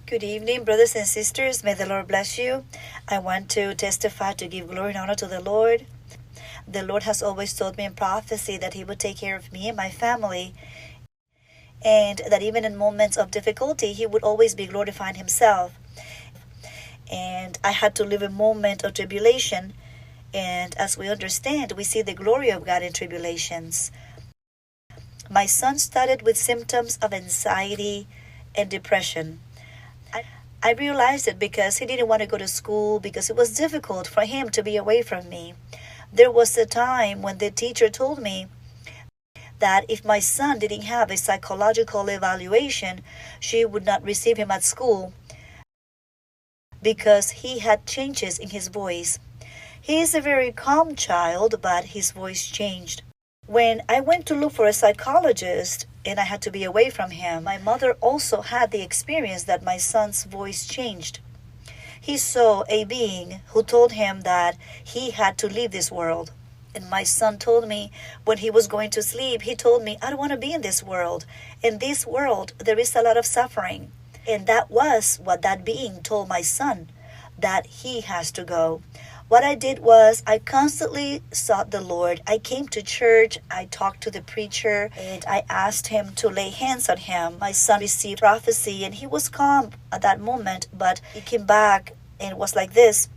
Good evening, brothers and sisters. May the Lord bless you. I want to testify to give glory and honor to the Lord. The Lord has always told me in prophecy that He would take care of me and my family, and that even in moments of difficulty, He would always be glorifying Himself. And I had to live a moment of tribulation, and as we understand, we see the glory of God in tribulations. My son started with symptoms of anxiety and depression. I realized it because he didn't want to go to school because it was difficult for him to be away from me. There was a time when the teacher told me that if my son didn't have a psychological evaluation, she would not receive him at school because he had changes in his voice. He is a very calm child, but his voice changed. When I went to look for a psychologist and I had to be away from him, my mother also had the experience that my son's voice changed. He saw a being who told him that he had to leave this world. And my son told me when he was going to sleep, he told me, I don't want to be in this world. In this world, there is a lot of suffering. And that was what that being told my son, that he has to go. What I did was I constantly sought the Lord. I came to church, I talked to the preacher, and I asked him to lay hands on him. My son received prophecy, and he was calm at that moment, but he came back and it was like this.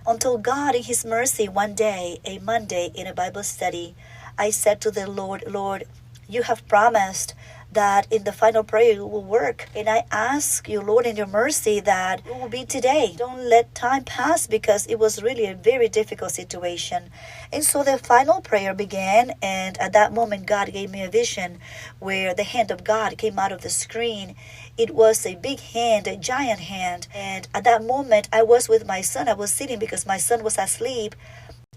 Until God, in His mercy, one day, a Monday in a Bible study, I said to the Lord, Lord, You have promised that in the final prayer you will work. And I ask you, Lord, in your mercy, that it will be today. Don't let time pass, because it was really a very difficult situation. And so the final prayer began, and at that moment God gave me a vision where the hand of God came out of the screen. It was a big hand, a giant hand. And at that moment I was with my son. I was sitting because my son was asleep.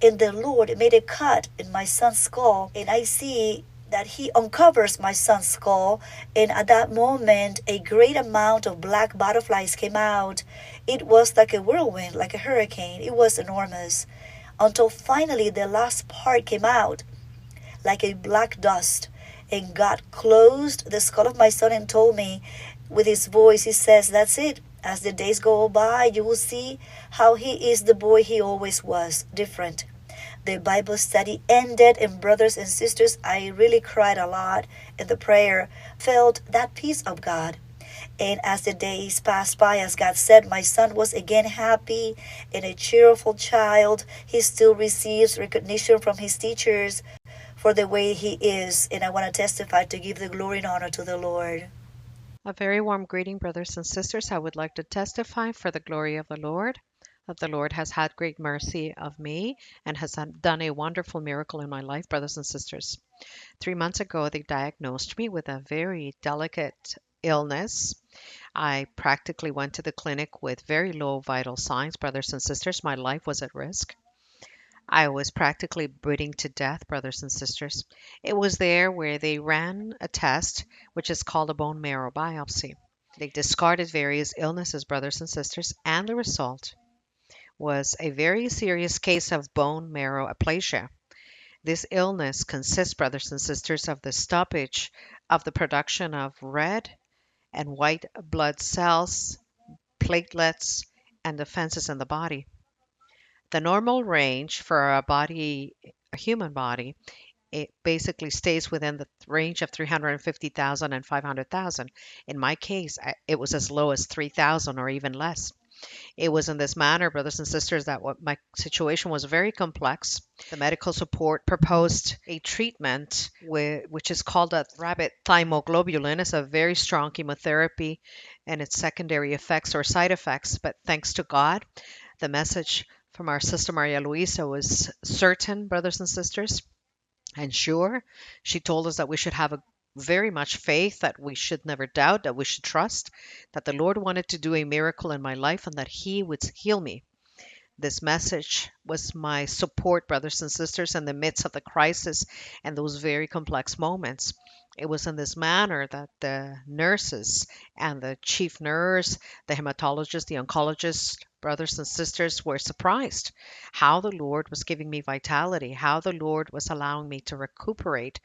And the Lord made a cut in my son's skull. And I see that He uncovers my son's skull, and at that moment a great amount of black butterflies came out. It was like a whirlwind, like a hurricane. It was enormous, until finally the last part came out like a black dust, and God closed the skull of my son and told me with His voice, He says, that's it. As the days go by, you will see how he is the boy he always was, different. The Bible study ended, and brothers and sisters, I really cried a lot in the prayer, felt that peace of God. And as the days passed by, as God said, my son was again happy and a cheerful child. He still receives recognition from his teachers for the way he is. And I want to testify to give the glory and honor to the Lord. A very warm greeting, brothers and sisters. I would like to testify for the glory of the Lord, that the Lord has had great mercy of me and has done a wonderful miracle in my life, brothers and sisters. 3 months ago, they diagnosed me with a very delicate illness. I practically went to the clinic with very low vital signs, brothers and sisters. My life was at risk. I was practically bleeding to death, brothers and sisters. It was there where they ran a test, which is called a bone marrow biopsy. They discarded various illnesses, brothers and sisters, and the result was a very serious case of bone marrow aplasia. This illness consists, brothers and sisters, of the stoppage of the production of red and white blood cells, platelets, and defenses in the body. The normal range for a human body, it basically stays within the range of 350,000 and 500,000. In my case, it was as low as 3,000 or even less. It was in this manner, brothers and sisters, that what my situation was very complex. The medical support proposed a treatment which is called a rabbit thymoglobulin. It's a very strong chemotherapy, and its secondary effects or side effects. But thanks to God, the message from our sister Maria Luisa was certain, brothers and sisters, and sure. She told us that we should have a very much faith, that we should never doubt, that we should trust, that the Lord wanted to do a miracle in my life and that He would heal me. This message was my support, brothers and sisters, in the midst of the crisis and those very complex moments. It was in this manner that the nurses and the chief nurse, the hematologist, the oncologist, brothers and sisters were surprised how the Lord was giving me vitality, how the Lord was allowing me to recuperate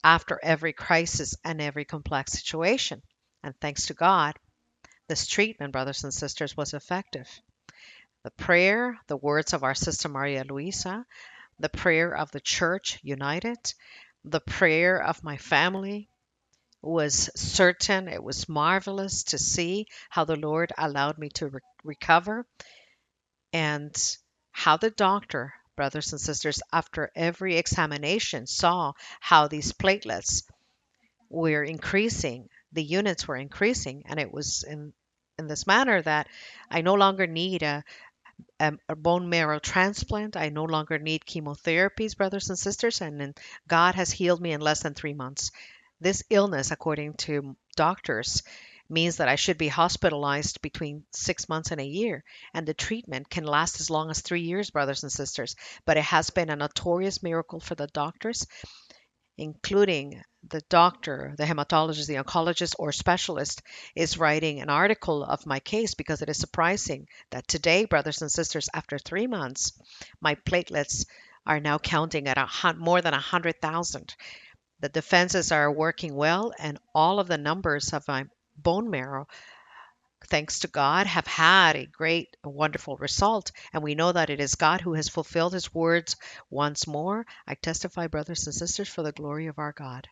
after every crisis and every complex situation. And thanks to God, This treatment, brothers and sisters, was effective. The prayer, the words of our Sister Maria Luisa, the prayer of the church united, the prayer of my family was certain. It was marvelous to see how the Lord allowed me to recover, and how the doctor, brothers and sisters, after every examination, saw how these platelets were increasing, the units were increasing, and it was in this manner that I no longer need a bone marrow transplant. I no longer need chemotherapies, brothers and sisters, and then God has healed me in less than 3 months. This illness, according to doctors, means that I should be hospitalized between 6 months and a year, and the treatment can last as long as 3 years, brothers and sisters. But it has been a notorious miracle for the doctors, including the doctor, the hematologist, the oncologist, or specialist, is writing an article of my case because it is surprising that today, brothers and sisters, after 3 months, my platelets are now counting at more than 100,000. The defenses are working well, and all of the numbers of my bone marrow, thanks to God, have had a great, wonderful result. And we know that it is God who has fulfilled his words once more. I testify, brothers and sisters, for the glory of our God.